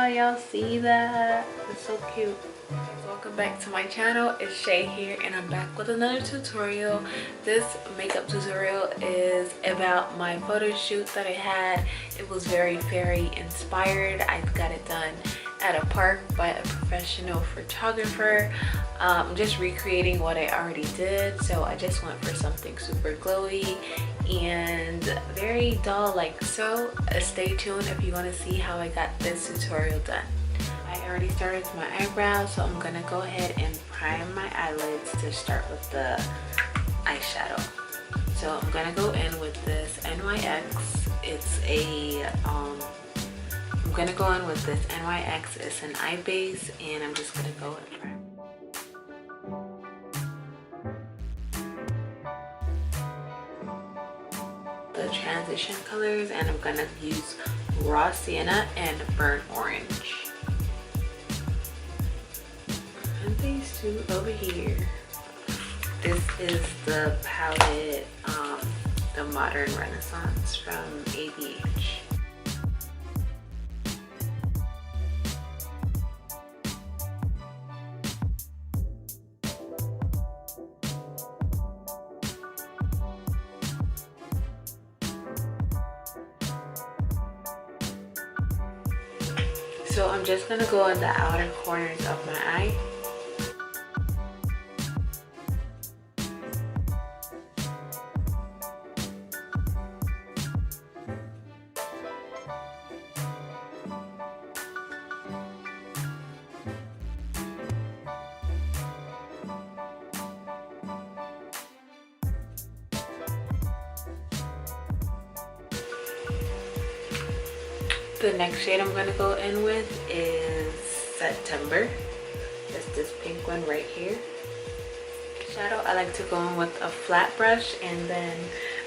y'all see that? It's so cute. Welcome back to my channel. It's Shay here and I'm back with another tutorial. This makeup tutorial is about my photo shoot that I had. It was very fairy inspired. I got it done at a park by a professional photographer. Just recreating what I already did, so I just went for something super glowy and very doll like. So stay tuned if you want to see how I got this tutorial done. I already started my eyebrows, so I'm gonna go ahead and prime my eyelids to start with the eyeshadow. So I'm gonna go in with this NYX. It's a I'm gonna go in with this NYX. It's an eye base, and I'm just gonna go and prime. The transition colors, and I'm gonna use raw sienna and burnt orange. And these two over here. This is the palette, the Modern Renaissance from ABH. So I'm just gonna go in the outer corners of my eye. The next shade I'm gonna go in with is September. It's this pink one right here. Shadow, I like to go in with a flat brush, and then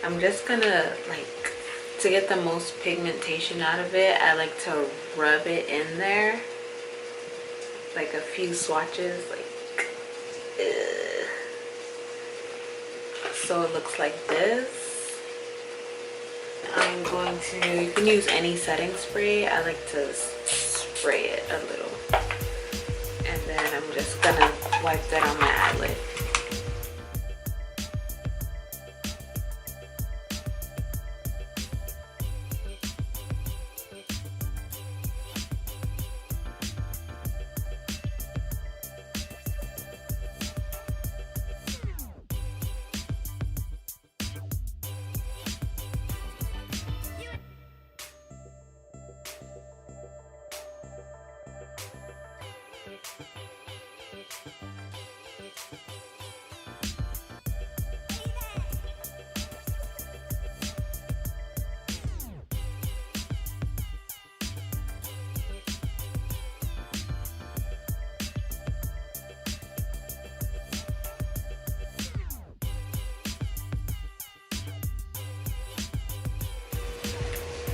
I'm just gonna, like, to get the most pigmentation out of it, I like to rub it in there, like a few swatches, like, so it looks like this. I'm going to, you can use any setting spray. I like to spray it a little. And then I'm just gonna wipe that on my eyelid.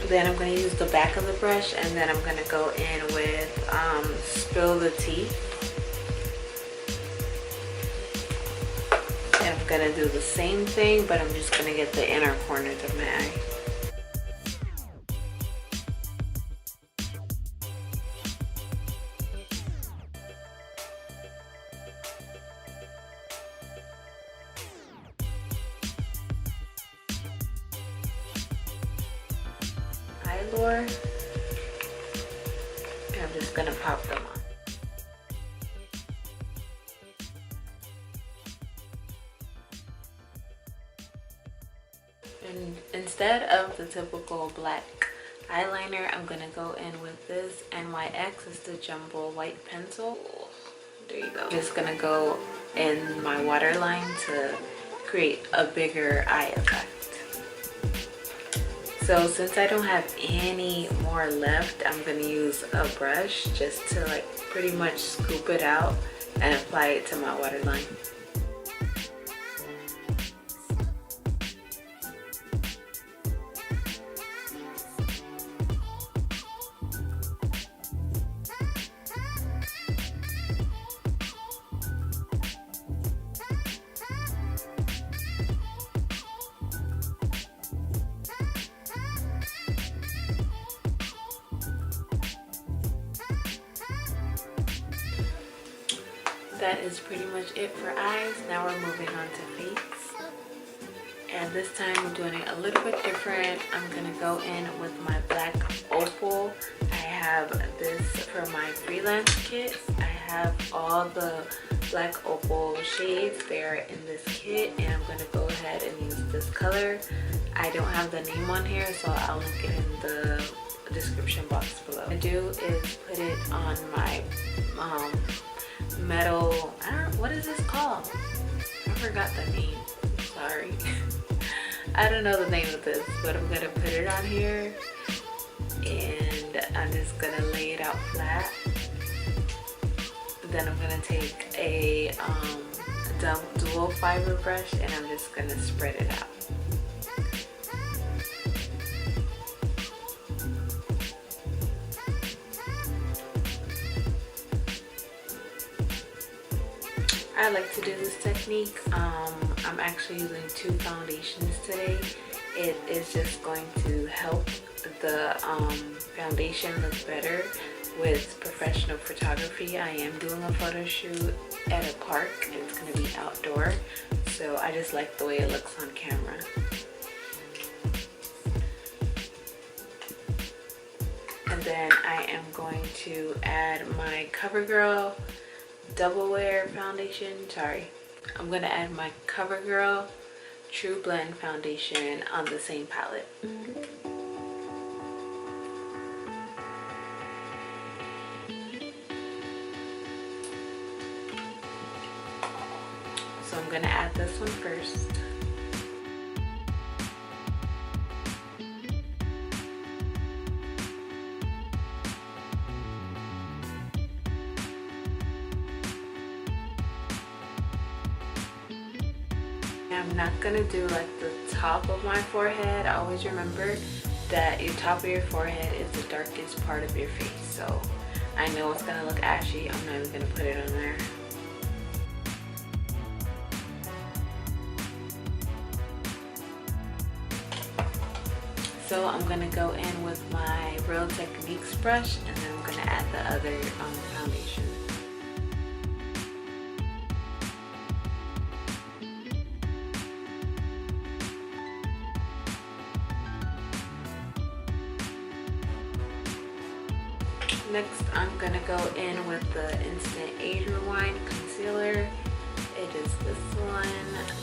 Then I'm going to use the back of the brush, and then I'm going to go in with Spill the Tea. And I'm going to do the same thing, but I'm just going to get the inner corners of my eye. And I'm just gonna pop them on. And instead of the typical black eyeliner, I'm gonna go in with this NYX. It's the Jumbo white pencil. There you go. Just gonna go in my waterline to create a bigger eye effect. So since I don't have any more left, I'm gonna use a brush just to, like, pretty much scoop it out and apply it to my waterline. that is pretty much it for eyes. Now we're moving on to face. And this time I'm doing it a little bit different. I'm gonna go in with my black opal. I have this for my freelance kit. I have all the black opal shades there in this kit, and I'm gonna go ahead and use this color. I don't have the name on here, so I'll link it in the description box below. What I do is put it on my metal, what is this called? I forgot the name, sorry. I don't know the name of this, but I'm gonna put it on here and I'm just gonna lay it out flat. Then I'm gonna take a dual fiber brush and I'm just gonna spread it out. I like to do this technique. I'm actually using 2 foundations today. It is just going to help the foundation look better with professional photography. I am doing a photo shoot at a park. It's going to be outdoor, so I just like the way it looks on camera. And then I am going to add my Covergirl Double Wear foundation. I'm gonna add my Covergirl True Blend foundation on the same palette. So I'm gonna add this one first. I'm not gonna do like the top of my forehead. Always remember that your top of your forehead is the darkest part of your face. So I know it's gonna look ashy. I'm not even gonna put it on there. So I'm gonna go in with my Real Techniques brush and then I'm gonna add the other foundation. Next, I'm gonna go in with the Instant Age Rewind Concealer. It is this one.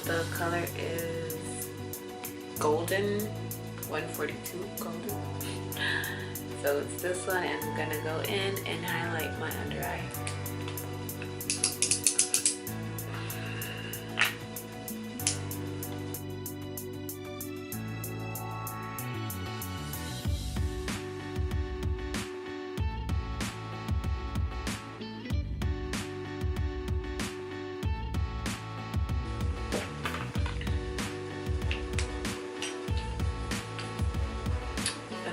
The color is Golden, 142 Golden. So it's this one, and I'm gonna go in and highlight my under eye.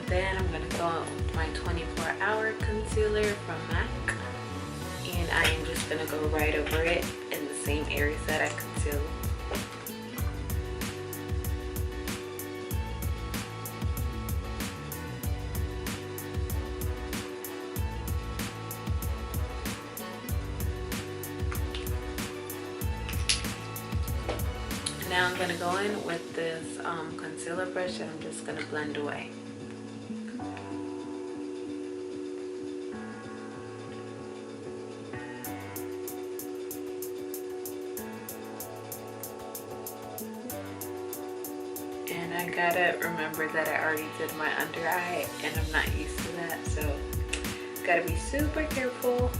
Then I'm going to go out with my 24-hour concealer from MAC, and I am just going to go right over it in the same areas that I concealed. Now I'm going to go in with this concealer brush and I'm just going to blend away. And I gotta remember that I already did my under eye and I'm not used to that, so gotta be super careful.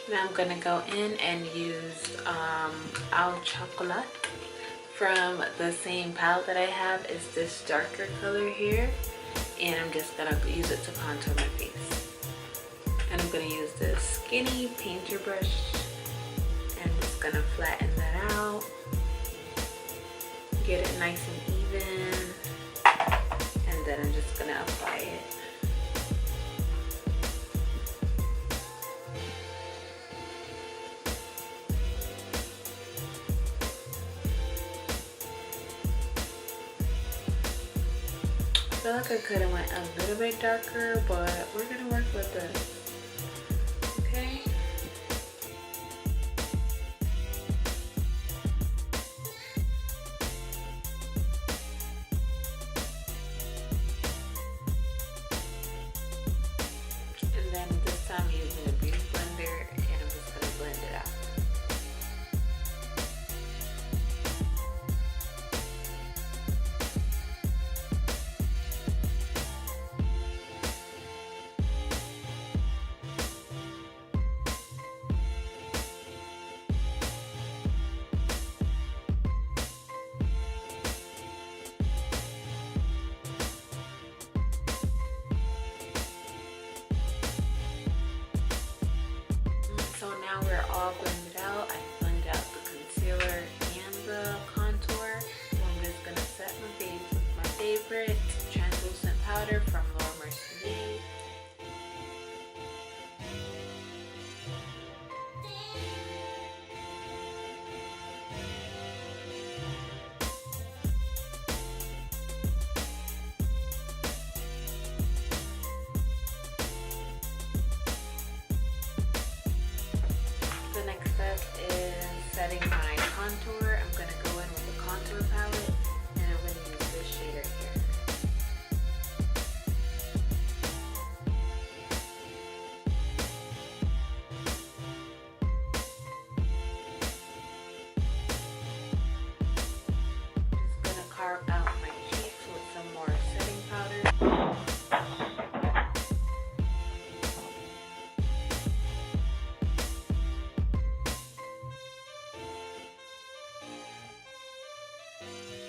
Now I'm gonna go in and use Au Chocolat from the same palette that I have. Is this darker color here, and I'm just gonna use it to contour my face. And I'm gonna use this skinny painter brush, and I'm just gonna flatten that out, get it nice and even, and then I'm just gonna apply it. I feel like I could have went a little bit darker, but we're gonna work with this. Okay. And then this time I'm using a beauty blender, and I'm just gonna blend it out. So now we're all blended out. I blended out the concealer and the contour. So I'm just gonna set my face with my favorite translucent powder from Laura Mercier. The next step is setting my contour. I'm going to go in with the contour palette, and I'm going to use this shade right here. Just going to carve out my cheeks with some more setting powder.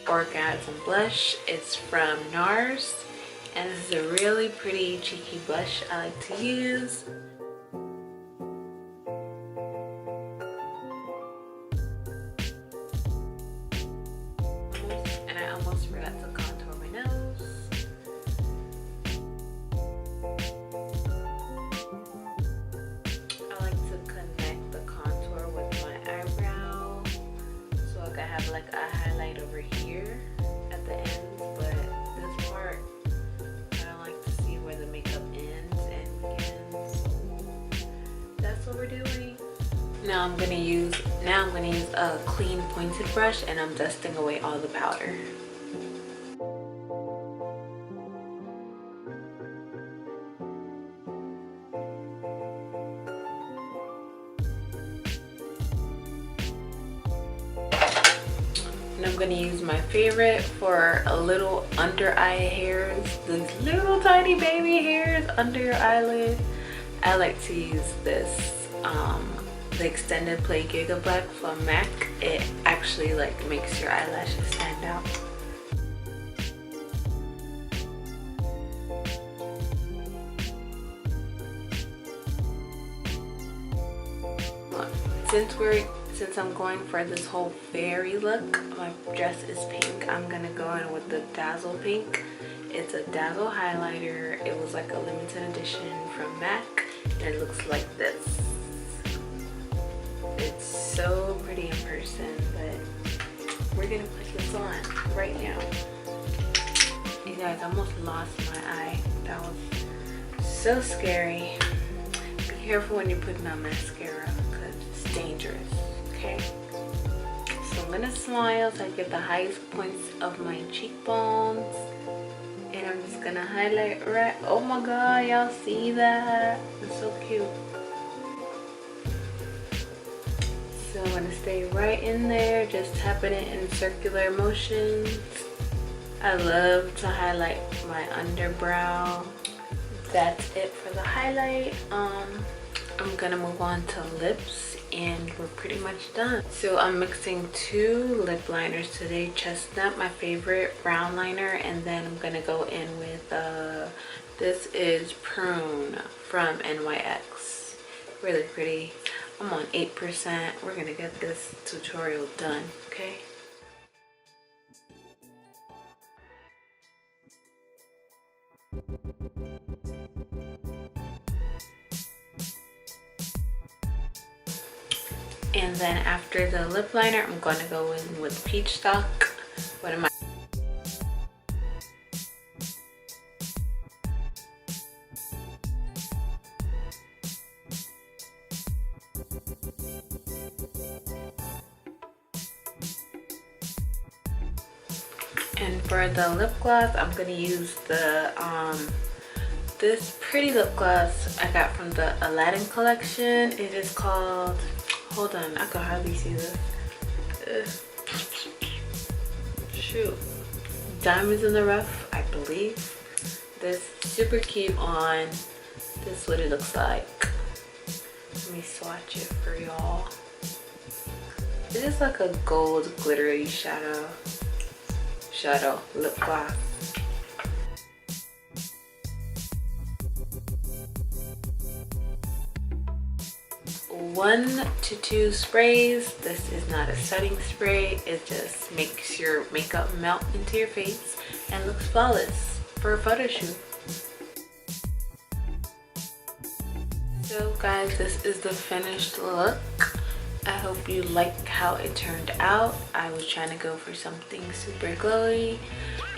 Orgasm blush. It's from NARS, and this is a really pretty cheeky blush I like to use. And I almost forgot to contour my nose. I like to connect the contour with my eyebrow, so I can have like a highlight over here at the ends, but this part I don't like to see where the makeup ends and begins. So that's what we're doing. Now I'm gonna use a clean pointed brush, and I'm dusting away all the powder. And I'm going to use my favorite for a little under eye hairs. These little tiny baby hairs under your eyelid. I like to use this, the extended play Giga Black from MAC. It actually like makes your eyelashes stand out. Since I'm going for this whole fairy look, my dress is pink. I'm gonna go in with the Dazzlepink. It's a Dazzle highlighter. It was like a limited edition from MAC, and it looks like this. It's so pretty in person, but we're gonna put this on right now. You guys, I almost lost my eye. That was so scary. Be careful when you're putting on mascara, because it's dangerous. Okay, so I'm gonna smile so I get the highest points of my cheekbones, and I'm just gonna highlight right. Oh my god, y'all see that? It's so cute. So I'm gonna stay right in there, just tapping it in circular motions. I love to highlight my underbrow. That's it for the highlight. I'm gonna move on to lips, and we're pretty much done. So I'm mixing 2 lip liners today. Chestnut, my favorite brown liner, and then I'm gonna go in with this is Prune from NYX. Really pretty. I'm on 8%. We're gonna get this tutorial done, okay? And then after the lip liner, I'm going to go in with Peach Stock. What am I? And for the lip gloss, I'm going to use the this pretty lip gloss I got from the Aladdin collection. It is called, hold on, I can hardly see this. Shoot, Diamonds in the Rough, I believe. This super cute on. This is what it looks like. Let me swatch it for y'all. It is like a gold glittery shadow lip gloss. 1 to 2 sprays. This is not a setting spray. It just makes your makeup melt into your face and looks flawless for a photo shoot. So guys, this is the finished look. I hope you like how it turned out. I was trying to go for something super glowy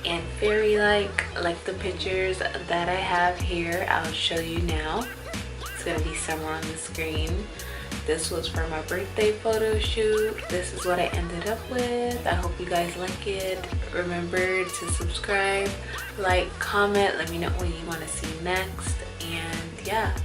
and fairy-like the pictures that I have here. I'll show you now. It's gonna be somewhere on the screen. This was for my birthday photo shoot. This is what I ended up with. I hope you guys like it. Remember to subscribe, like, comment, let me know what you want to see next. And yeah,